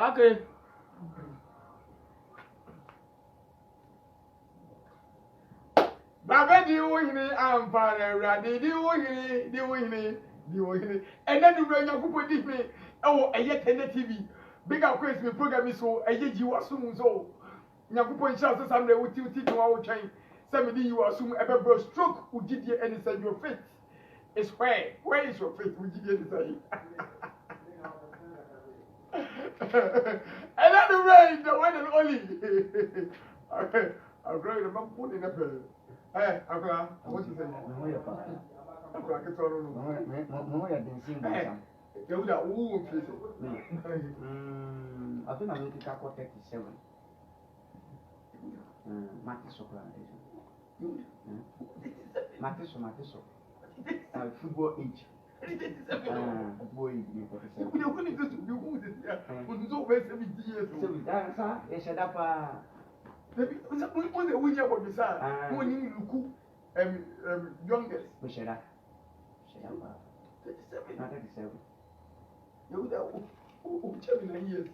Okay. Baba di wohini amfana rade di wohini ena du bra nyakupo di me ewo eye tele TV bigger quiz me program so eye ji wasum so nyakupo ncha so samre wuti no wa wotwan say me di you assume ebe bro stroke ugidie any say your faith is where is your faith ugidie any say and then the rain the one and only okay I'm going to put in a bed. Hey, Akra, what you say? No, you're pastor. Akra, get on. No, you're dancing. You that woo, please. I think I'm going to tackle 37. Matthew Matthew. Football age. Football age. You couldn't just do this. Wouldn't so waste 70 years. So, that's how they said up. When the winner was beside, when you look, youngest. We should have. 37. You know, who 7 years.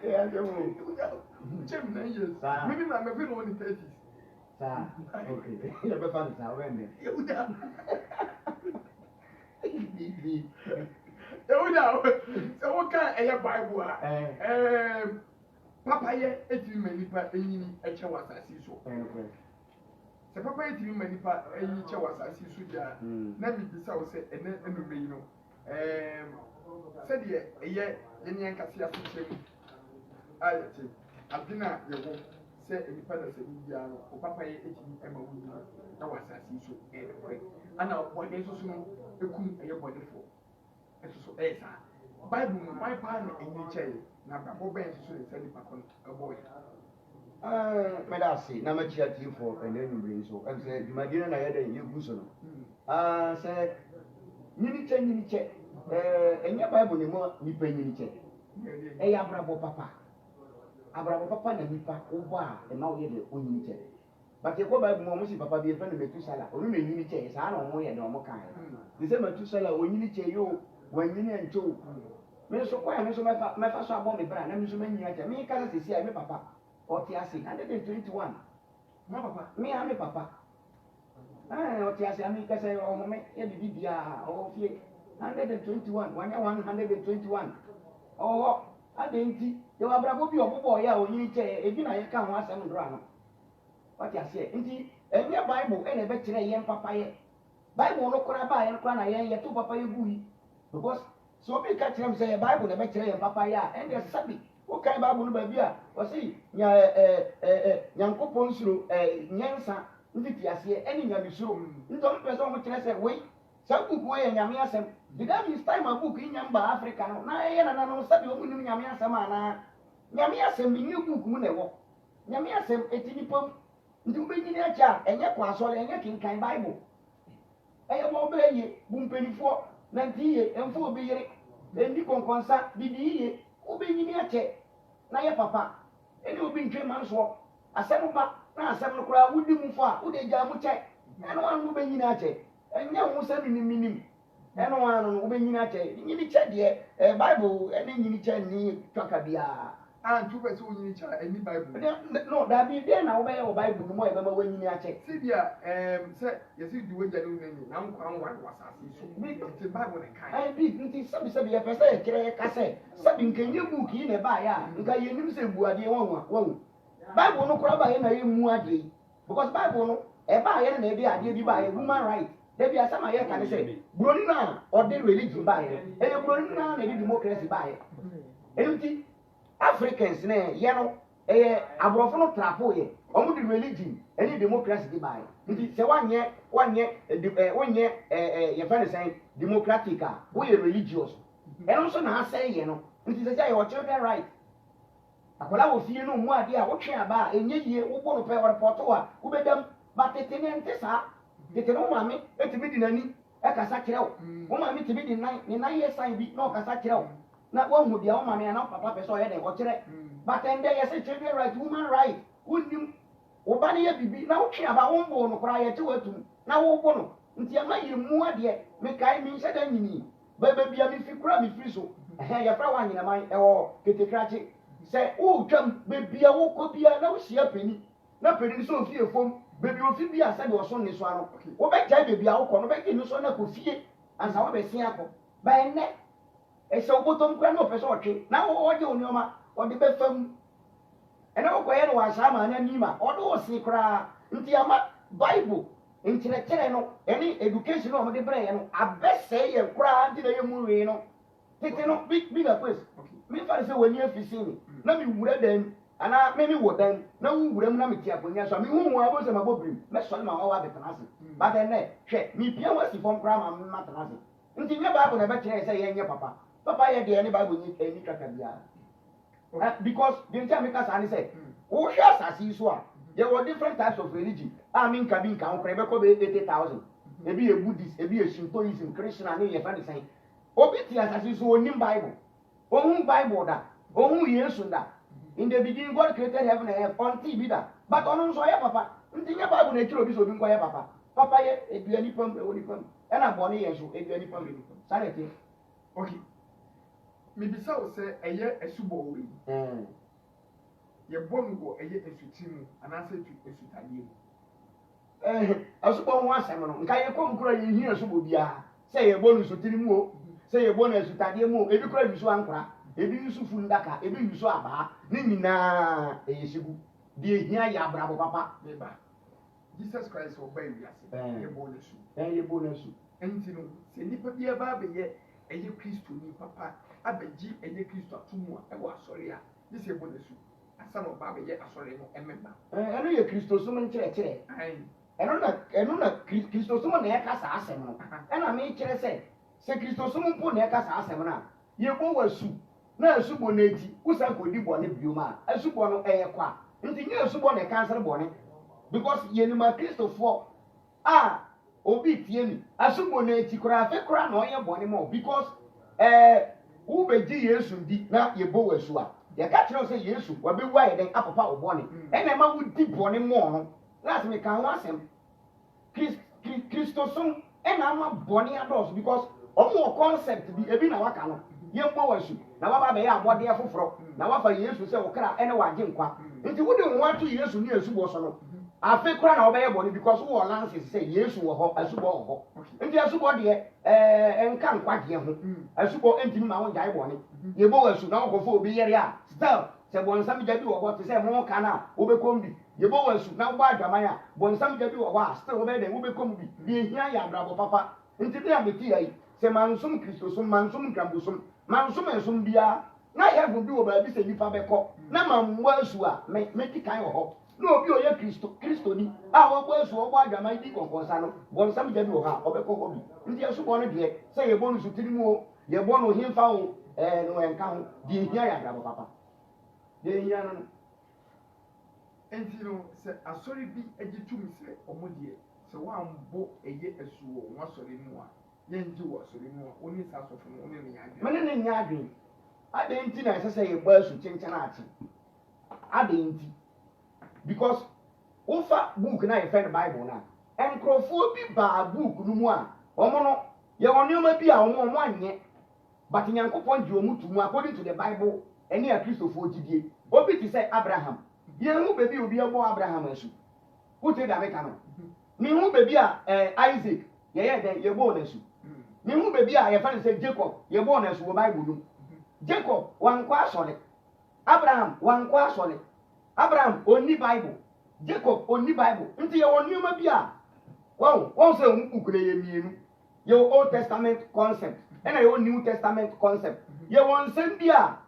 Yeah, you know, 7 years. Maybe I'm a bit on the 30s. Okay, you're a fan of when you know. So what kind of Bible? Papa ye etimi manipa enyini eche wasasi so. Se papa etimi manipa enyi che wasasi so dia na mi bisa wo se ene enumre yi no. Se de eye yeni ankase asokyem ayete adina yewo se enipa da se bia no o papa ye etimi ema wo yi na wasasi so ana bode so so no ekum eye bode fo. So Bible no my pan enyi che na babo ben so le send pakon boy me da see na ma chia ti for and then bring so and say jumadina na yede ye gu so no say nyini che enya Bible ni mo ni pa nyini che ya abrabo papa na nipa obo a e ma wo ye de onyini che but e ko Bible mo si papa bi e fa na Metusala onu me nyini che sa na o mo ye de o mo kan de say Metusala onyini che yo wanyini encho me so kwa me so me fa so abon me bra na me so manyi aja me ka se sia me papa o ti ase 121 ma papa me a me papa o ti ase ami ka se o me e bibia o fie 121 wanya 121 o adenti ye wa bra bo bi obobo ya onyini che ebi na ye ka ho asem ndro ano o ti ase enti enye Bible e na be kire ye papa ye Bible no kora ba ye kora na ye to papa ye buyi because so be catch them say Bible na be kire your papa ya and they sabi o kai Bible no ba bia o say nya Nyankopon suro nyansa nditi ase eni nya bisuro ndom person mo kire say we sa book we nyame asem the that is time a book in nyamba Africa no na ye na no sabi o munim nyame asem ana nyame asem bi ni book mu na wo nyame asem etini pom ndum be nyini acha enye kwa so enye kinkan Bible eye mo be ye bu mpenifo na ntiye emfo obi yire endi konkonsa bibiye obi nyini ache na ye papa eni obi ntwe manso asem ba na asem no kura wudi mu fo a wode gya mu che eno anu be nyini ache enye hu se minim eno anu obi nyini ache nyini che de Bible eni nyini che ni twaka bia and two person nyini cha eni Bible no da bi de na wo be ye Bible no mo e be ma wa nyini ache see dia say yesi di we jale nani na nkwa nwa wasasi so me the Bible na kai ai bi nti sabi ye pese e kire ka se sabi nkenye book yi na ba ya nka ye nim se buade won Bible no kora ba ye na ye mu ade because Bible no e ba ye na e bi ade bi ba ye human right de bi asama ye ka ne se broni na o de religion ba ye e broni na na democracy ba ye enti Africans ne ye no abrofo no trapo ye omu di religion any democracy di ba ye nti se wanye ye fa ne say democratic we religious eno so na say ye no nti se say your children right akola wo fie no mu ade a wo twe aba enye yie wo bo no pe report wa wo bedam ba tete ne nte sa tete no mame etimi di nani e kasa kire wo mame timi di nan ni nan ye sign bi no kasa kire wo na wo hu dia wo mame na papa pe so ye de wo kire but ende ye say children right human right wonim wo ba ne ye bibi na wo twe aba wo bo no kora ye te watum na wo bo no nti ama yire mu ade me kai mi nse da nyini baby a me fi kura me free so ya fra wa nyina man e wo ketekrache se wo twam baby a wo ko bia na wo hia pani na pani so fie fom baby o fi bia se de wo so ne so ano wo be jai baby a wo ko no be ki so na ko fie ansa wo be sia ko ba enne e se wo botom kura no pese otwe na wo oje onioma o de be fam ena wo ko ye no wa sha ma na nima o do si kura nti ama bible nkyerɛkyerɛ no ɛne education no ɔmode brɛ yɛ no abɛsɛe yɛ koraa nti na yɛ mu wei no tete no bigger place mefa ne sɛ w'ani afisi ni na mewura dan anaa meme wɔ dan na wowura mu na mete akonnwa so a mehu mu a bɔ sɛ mabɔ birim mɛsɔre ma ɔwɔ abɛtena ase but ɛnɛ hwɛ mepia wo asi fam koraa ma matena ase nti nyɛ bible na ɛbɛkyerɛ sɛ yɛnyɛ papa yɛ deɛ ne bible ni kaka biara because deɛ nti a meka saa ne sɛ wohwɛ asase yi so a there were different types of religion. I mean, cabin count, Rebecca 80,000. Maybe a Buddhist, maybe a Shintoism, Christian, and you're funny saying. Obedience as is so in Bible. Oh, Bible that. Oh, yes, that. In the beginning, God created heaven and earth on TV that. But on so, Papa. Until your Bible nature of this will be quiet, Papa. Papa, if you any pump, and I'm born here, so if you any pump, sanity. Okay. Maybe so say a year a subo. Ye born go eye esutimu anase tu esutadie asubo ho asem no nka ye kom kura ye hia asubo bia se ye bonu sutirimu o se ye bonu esutadie mu ebi kura bisu ankra ebi bisu fundaka ebi bisu aba ne nyina eyesigu die hia ya brabo papa beba Jesus Christ obey wiase ye bonu su ye bonu su enti no se nipa bia ba be ye eye Kristo ni papa abeji eye Kristo atumu a e wo asori a this ye bonu su asano ba be ye asori no emeba eno ye Kristo sum nkyerɛkyerɛ eno na Kristo sum na yɛka saa asɛm no ɛna me kyerɛ sɛ Kristo sum mpo na yɛka saa asɛm no a yɛbɔ wasu na asubɔ na eti kusa kodi bɔne biom a asubɔ no ɛyɛ kwa nti nye asubɔ na cancel bɔne because yenima Kristofoɔ a obi tie ni asubɔ na eti kora afi kora na ɔyɛ bɔne mo because wo begye Yesu di na yɛbɔ wasu a yɛka kyerɛ sɛ Yesu wabewu ayɛ den apapa obɔne ɛna ɛma wodi bɔne mo no last me kan ho asɛm Kristosom ɛna ama bɔne adɔɔso because ɔmo concept bi ebi na waka no yɛmbɔ wasu na waba bɛyɛ abɔdeɛ foforɔ na wafa Yesu sɛ wokra ɛne wagye nkwa nti wode wo ato Yesu ne asubɔ so no afi kora na wɔbɛyɛ bɔne because wo lances sɛ Yesu wɔ hɔ asubɔ wɔ hɔ nti asubɔ deɛ nka nkwadeɛ ho asubɔ ntimi ma wo gyae bɔne yɛbɔ wasu na wokɔfo obi yɛre a still sɛ bɔnsam gya bi wɔ hɔ te sɛ mo ka na wobɛkɔm bi yɛbɔ wasu na wobɔ adwaman a bɔnsam gya bi wɔ hɔ a still wobɛyɛ dɛn wobɛkɔm bi deɛ hia yɛ abrabɔ papa nti bi a meti ayi sɛ mansom Kristosom mansom nkrabosom mansom nsom biara na heaven bi wɔ baabi sɛ nipa bɛkɔ na mammoa asu a meti kan wɔ hɔ na obi oyɛ Kristoni a wɔbɔ asu wɔbɔ adwaman di kɔnkɔnsa no bɔnsam gya bi wɔ hɔ a ɔbɛkɔ hɔ bi nti asubɔ no deɛ sɛ yɛbɔ no sutiri mu o yɛbɔ no hemfa o no ɛnka ho deɛ hia yɛ abrabɔ papa deɛ hia no enti no sɛ asɔre bi agye tumi sɛ ɔmo deɛ sɛ wɔambɔ ɛyɛ asu wɔ wɔn asɔre mu a yɛngye wɔ asɔre mu a wɔne saa asɔfo no wɔne ne yɛ mene ne nyɛ adwene ade nti na ɛsɛ sɛ yɛbɔ asu kyenkyɛn akye ade nti because wofa book na yɛfɛ no Bible na nkurɔfoɔ bi baa book no mu a ɔmo no yɛwɔ nneɛma bi a ɔmo anyɛ but Nyankopɔn gye ɔmo to mu according to the Bible ɛne a Kristofoɔ gyidie obi te sɛ Abraham yɛn ho baabi obi ɛbɔ Abraham asu wote da meka no ne ho baabi a Isaac yɛyɛ dɛn yɛbɔ n'asu ne ho baabi a yɛfɛ no sɛ Jacob yɛbɔ n'asu wɔ Bible no Jacob wankɔ asɔre Abraham wankɔ asɔre Abraham onni Bible Jacob onni Bible nti yɛwɔ nneɛma bi a wɔn sɛ wɔn kukure yɛ mmienu yɛwɔ Old Testament concept ɛna yɛwɔ New Testament concept yɛwɔ nsɛm bi a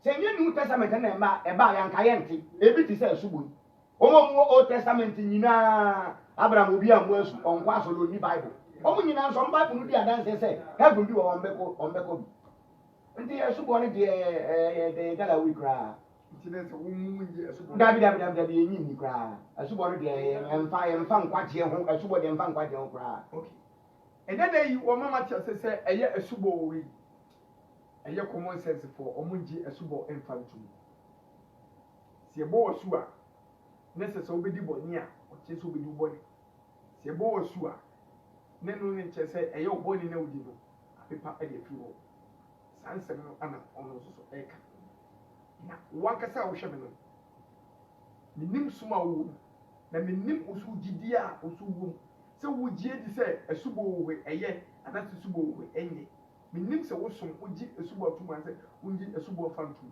sɛ nye New Testament na ɛba yanka yɛ nte ebi ti sɛ asubɔ yi wɔn a Old Testament nyinaa Abraham obi a mo asu ɔnkɔ asɔre onni Bible wɔn nyinaa nsɔm Bible no di adanse sɛ heaven bi wɔ wɔn bɛkɔ bi nti asubɔ no deɛ Galawi koraa dabi enyi ni kura asubɔ no deɛ ɛmfa nkwagyeɛ ho asubɔ deɛ ɛmfa nkwagyeɛ ho kura ɛdada yi wɔn mama kyerɛ sɛ ɛyɛ asubɔ wɔ yi ɛyɛ common sense for ɔmo ngye asubɔ ɛmfa ntum sɛ ɛbɔ wɔ su a ne sɛ sɛ wobɛdi bɔne a ɔkyɛ sɛ wobɛdi bɔne sɛ ɛbɔ wɔ su a ne no ne nkyɛ sɛ ɛyɛ ɔbɔne na wodi no pepa e de fi ho sansem no ana ono so eka na wakasa wo hwe me no minim suma wo na minim osu gidi a osu wo se wo gie di se esubo wo eye anase subo wo enye minim se wo som ogi esubo atum an se ungi esubo fantu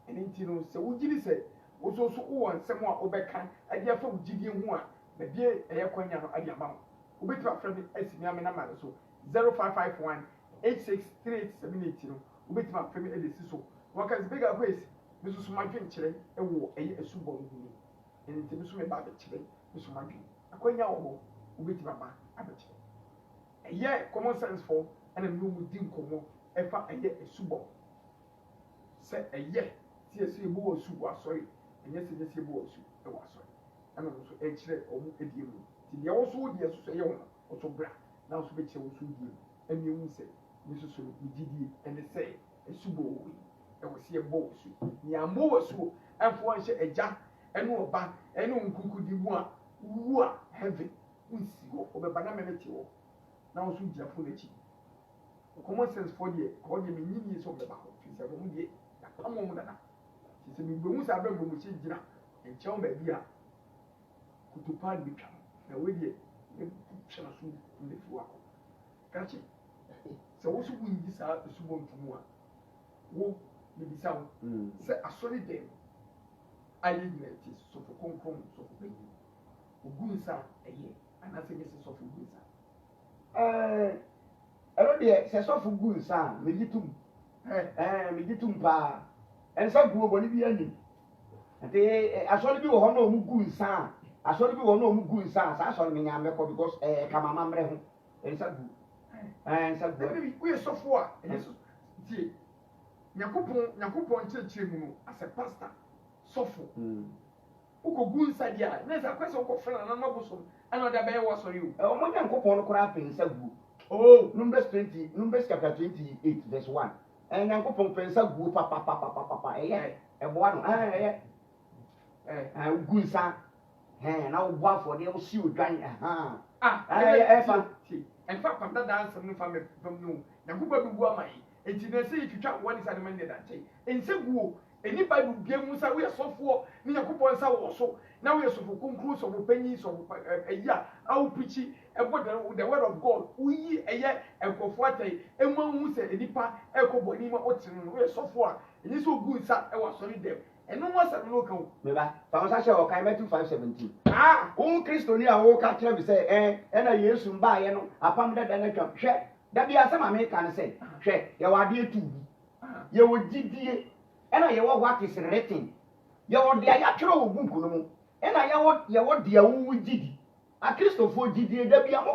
ene nti no se wo gidi se wo so wo nsem a obeka ade afa wo gidi hu a na bie eye kwanya no ade ama wo betu afra bi asimi amena ma so 0551 863878 no wo betu afra bi ade si so waka bigger ways miso so madwen kire ewo eye esubo hu ni nti miso me ba be kire miso madwen akwanya wo wo betu baba abekire eye common sense for ana mi mu di nkomo efa eye esubo se eye ti esu ebo wo su wo asori enye se je se ebo wo su e wo asori ana no so e kire omu edie mu ti de wo so wo die so ye wo no so bra na so be kire wo so die emi hu se miso so gidie ene se esubo wo e wo se ebo wo su ni ambo wo su afo anhye eja ene oba ene nkuku di mu a wu a heaven unsi wo obeba na meneti wo na wo so dia fo n'echi common sense for the ko de menyini so obeba ho fi se wo mu die na pamo mu dada ti se mi gbomu sa ba gbomu chi gira enchew ba bia kutupa bi twa na we die e twa so ne fi wa ko kachi se wo so bunyi sa subo ntumu a wo ne bisa wo se asori dem ayi neti so for konkron so for bayi ogunsa eye anase nyese so for ogunsa ero de se so for ogunsa mejitum mejitum pa ensa guo boni bi ani ate asori bi wo ho na omu gunsa asori bi wo na omu gunsa sa asori me nya meko because kamama mre ho ensa gu ensa gu we so for a enso tie nyakopon chechire mu no as a pastor sofo ukogu nsa dia na za kwese ukofra na mabuso ana da baye wasori o mo nyankopon no kora pensa gu Numbers chapter 28 verse 1 nyankopon pensa gu papa eboa no ugu nsa na wo afọ de wo si odwan en fa pam da dance no fa me fam no nyankopon bi gu amai enti na se yitwa woni sa de man de dante ense guo eni bible bia mu sa we sofo ni yakopon sa wo so na we sofo konkru so panyi so eya awu pichi ebo the word of god uyi eye ekofo atai emu se enipa ekoboni ma otinu no we sofo a eni so gu sa e wa sori dem enu mo sa no kan me ba fa mo sa she o kan Matthew 5:17 un kristoni a wo ka kire bi se na yesu mba ye no apam da na twa hwe da bia se ma me kan se hwe ye wa de tu ye wo gidie ena ye wo what is written ye wo dia ya twere wo buku no mu ena ye wo dia wo gidi a kristofo gidie da bia mo